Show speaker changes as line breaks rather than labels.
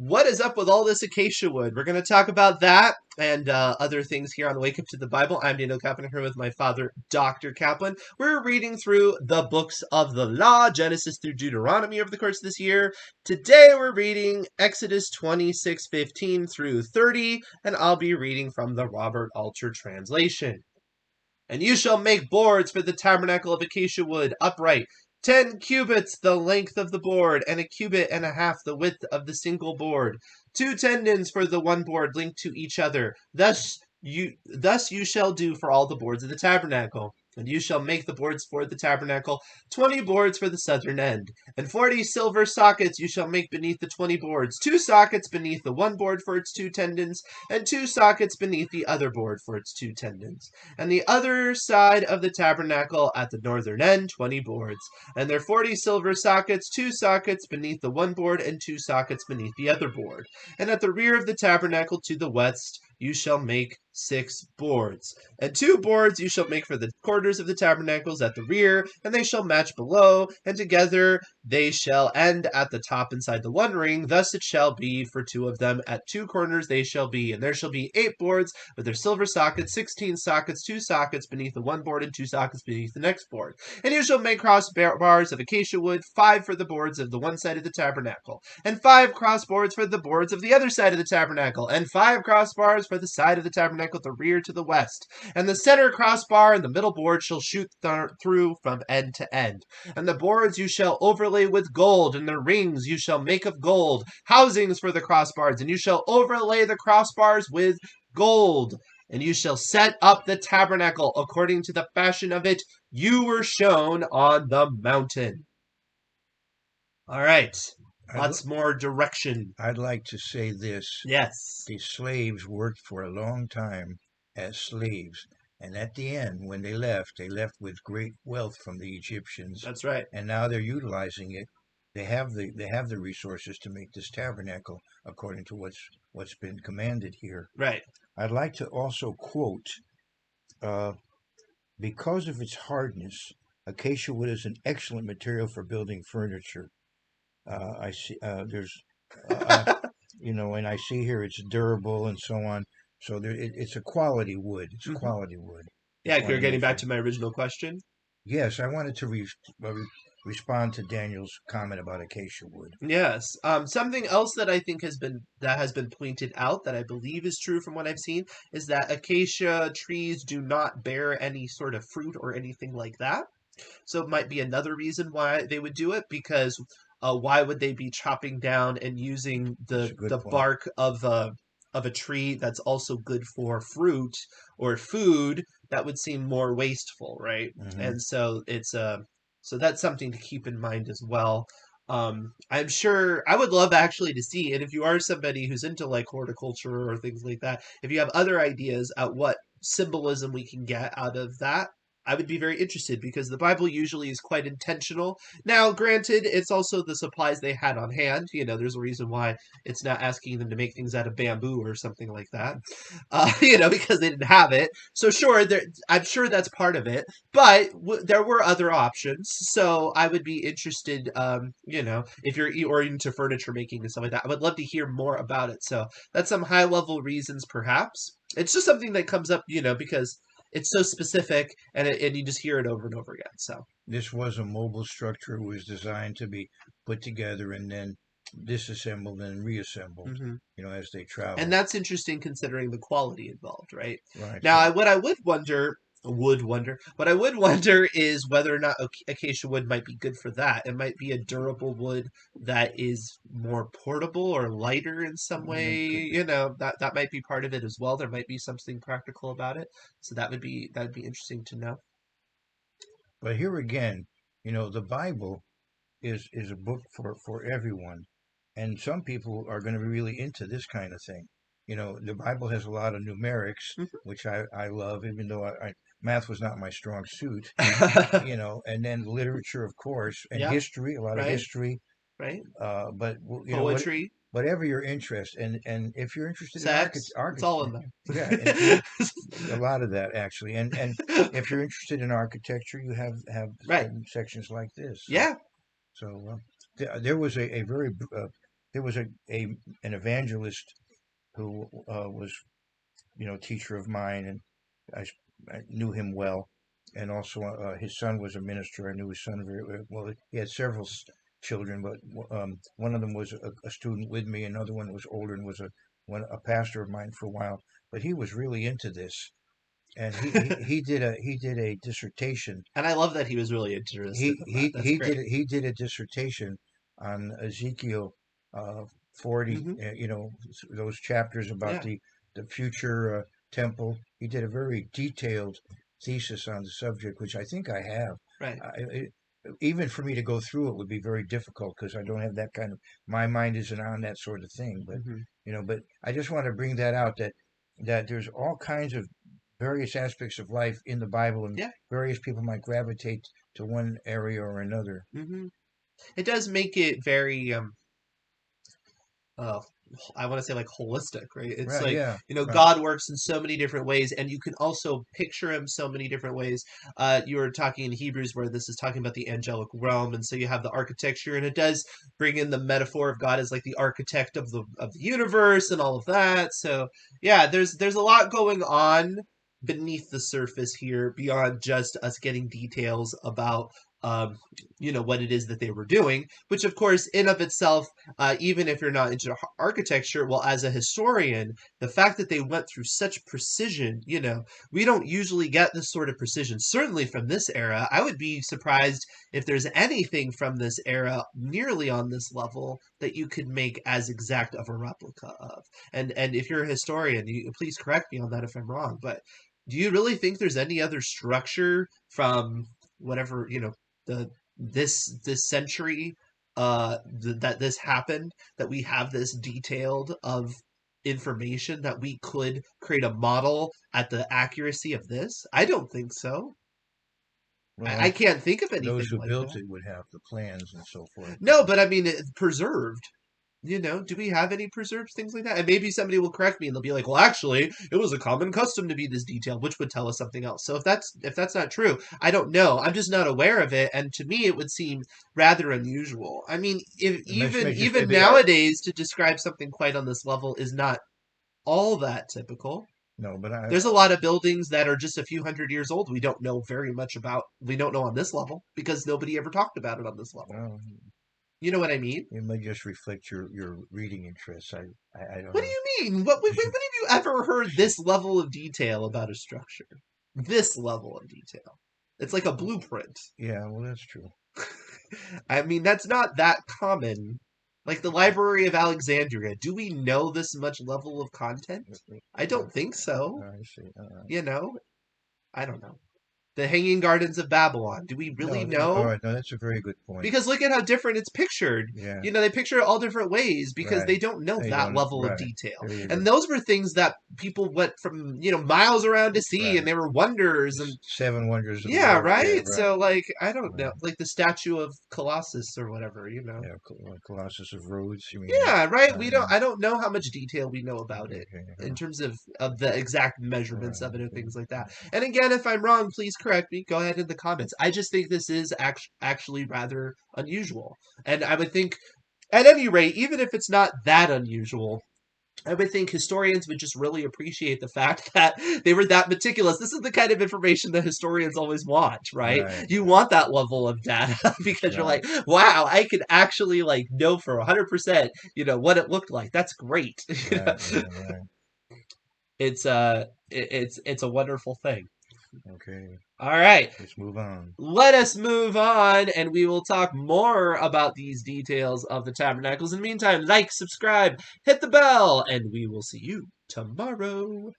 What is up with all this acacia wood? We're going to talk about that and other things here on Wake Up to the Bible. I'm Daniel Kaplan here with my father, Dr. Kaplan. We're reading through the books of the law, Genesis through Deuteronomy over the course of this year. Today we're reading Exodus 26:15 through 30, and I'll be reading from the Robert Alter translation. And you shall make boards for the tabernacle of acacia wood, upright, 10 cubits the length of the board, and 1.5 cubits the width of the single board. 2 tendons for the one board linked to each other. Thus you shall do for all the boards of the tabernacle. And you shall make the boards for the tabernacle, 20 boards for the southern end. And 40 silver sockets you shall make beneath the 20 boards, 2 sockets beneath the one board for its 2 tendons, and 2 sockets beneath the other board for its 2 tendons. And the other side of the tabernacle at the northern end, 20 boards. And their 40 silver sockets, 2 sockets beneath the one board, and 2 sockets beneath the other board. And at the rear of the tabernacle to the west, you shall make 6 boards. And 2 boards you shall make for the quarters of the tabernacles at the rear, and they shall match below, and together they shall end at the top inside the one ring. Thus it shall be for 2 of them. At 2 corners they shall be. And there shall be 8 boards with their silver sockets, 16 sockets, 2 sockets beneath the one board, and 2 sockets beneath the next board. And you shall make crossbars of acacia wood, 5 for the boards of the one side of the tabernacle, and 5 crossboards for the boards of the other side of the tabernacle, and 5 crossbars for the side of the tabernacle at the rear to the west. And the center crossbar and the middle board shall shoot through from end to end. And the boards you shall overlay with gold, and the rings you shall make of gold, housings for the crossbars, and you shall overlay the crossbars with gold. And you shall set up the tabernacle according to the fashion of it you were shown on the mountain. All right. Lots more direction.
I'd like to say this.
Yes.
The slaves worked for a long time as slaves. And at the end, when they left with great wealth from the Egyptians.
That's right.
And now they're utilizing it. They have the resources to make this tabernacle according to what's been commanded here.
Right.
I'd like to also quote, because of its hardness, acacia wood is an excellent material for building furniture. I see there's, and I see here it's durable and so on. So it's a quality wood. It's a quality wood.
Yeah, you're getting back to my original question.
Yes, I wanted to respond to Daniel's comment about acacia wood.
Yes. Something else that I think has been pointed out that I believe is true from what I've seen is that acacia trees do not bear any sort of fruit or anything like that. So it might be another reason why they would do it, because why would they be chopping down and using the bark of a tree that's also good for fruit or food? That would seem more wasteful, right? Mm-hmm. And so so that's something to keep in mind as well. I'm sure I would love actually to see, and if you are somebody who's into like horticulture or things like that, if you have other ideas at what symbolism we can get out of that, I would be very interested, because the Bible usually is quite intentional. Now, granted, it's also the supplies they had on hand. There's a reason why it's not asking them to make things out of bamboo or something like that, because they didn't have it. So sure, I'm sure that's part of it, but there were other options. So I would be interested, if you're into furniture making and stuff like that, I would love to hear more about it. So that's some high level reasons, perhaps. It's just something that comes up, because it's so specific, and you just hear it over and over again. So
this was a mobile structure. It was designed to be put together and then disassembled and reassembled, as they travel.
And that's interesting considering the quality involved, right?
Right.
Now, what I would wonder is whether or not acacia wood might be good for that. It might be a durable wood that is more portable or lighter in some way. That might be part of it as well. There might be something practical about it. So that'd be interesting to know.
But here again, the Bible is a book for everyone. And some people are going to be really into this kind of thing. The Bible has a lot of numerics, which I love, even though math was not my strong suit, and then literature, of course, and history, a lot of history.
Right.
But,
poetry.
Whatever your interest, and if you're interested in architecture,
it's all in there.
Yeah, a lot of that actually. And if you're interested in architecture, you have sections like this.
Yeah.
So there was a very there was an evangelist who was, teacher of mine, and I knew him well, and also his son was a minister. I knew his son very well. He had several children, but one of them was a student with me. Another one was older and was a pastor of mine for a while. But he was really into this, and he did a dissertation.
And I love that he was really interested
he
in that.
he
That's
he
great.
did he did a dissertation on Ezekiel 40,
Hmm.
those chapters about
Yeah,
the future temple. He did a very detailed thesis on the subject, which I think I have.
right.
Even for me to go through it would be very difficult because I don't have that kind of, my mind isn't on that sort of thing. But
Hmm.
but I just want to bring that out, that there's all kinds of various aspects of life in the Bible, and
Yeah.
various people might gravitate to one area or another.
Hmm. It does make it very uh I want to say like holistic, right? It's
Right?
like,
Yeah. Right.
God works in so many different ways, and you can also picture him so many different ways. You were talking in Hebrews where this is talking about the angelic realm, and so you have the architecture, and it does bring in the metaphor of God as like the architect of the universe and all of that. So yeah, there's a lot going on beneath the surface here beyond just us getting details about what it is that they were doing, which of course in of itself, even if you're not into architecture, well, as a historian, the fact that they went through such precision, we don't usually get this sort of precision, certainly from this era. I would be surprised if there's anything from this era nearly on this level that you could make as exact of a replica of. And if you're a historian, please correct me on that if I'm wrong, but do you really think there's any other structure from whatever, the this century that this happened, that we have this detailed of information that we could create a model at the accuracy of this? I don't think so. I
Well,
can't think of
those
anything
who
like
built
that.
it would have the plans and so forth. But
No, but I mean, preserved. Do we have any preserved things like that? And maybe somebody will correct me and they'll be like, "Well, actually, it was a common custom to be this detailed," which would tell us something else. So if that's not true, I don't know. I'm just not aware of it, and to me, it would seem rather unusual. I mean, if
it makes
even
me just
even
maybe
nowadays to describe something quite on this level is not all that typical.
no, but
There's a lot of buildings that are just a few hundred years old we don't know very much about. We don't know on this level because nobody ever talked about it on this level.
well,
You know what I mean?
it may just reflect your reading interests. I don't
What do
know.
you mean? When have you ever heard this level of detail about a structure? This level of detail. It's like a blueprint.
Yeah, well, that's true.
I mean, that's not that common. Like the Library of Alexandria. Do we know this much level of content? I don't think so.
I see.
You know? I don't know. The Hanging Gardens of Babylon. Do we really
No, all
know?
right. No, that's a very good point.
Because look at how different it's pictured.
Yeah,
They picture it all different ways because
right.
they don't know
They
that
don't.
level of
Right.
detail.
There you go.
And those were things that people went from, miles around to see, and
Right.
they were wonders.
The
And
seven wonders of the
yeah,
world. Yeah,
right?
right.
So, like, I don't know.
Right.
Like the statue of Colossus or whatever.
Yeah, Colossus of Rhodes. You mean?
Yeah, right.
Right.
I don't know how much detail we know about it
Okay.
in terms of the exact measurements of it and
Right.
things like that. And again, if I'm wrong, please correct me. Go ahead in the comments. I just think this is actually rather unusual. And I would think, at any rate, even if it's not that unusual, I would think historians would just really appreciate the fact that they were that meticulous. This is the kind of information that historians always want, right?
Right.
You want that level of data because you're
Right.
like, wow, I could actually like know for 100%, what it looked like. That's great.
Right. Yeah. Right.
It's a wonderful thing.
Okay.
All right.
Let's move on.
Let us move on, and we will talk more about these details of the tabernacles. In the meantime, like, subscribe, hit the bell, and we will see you tomorrow.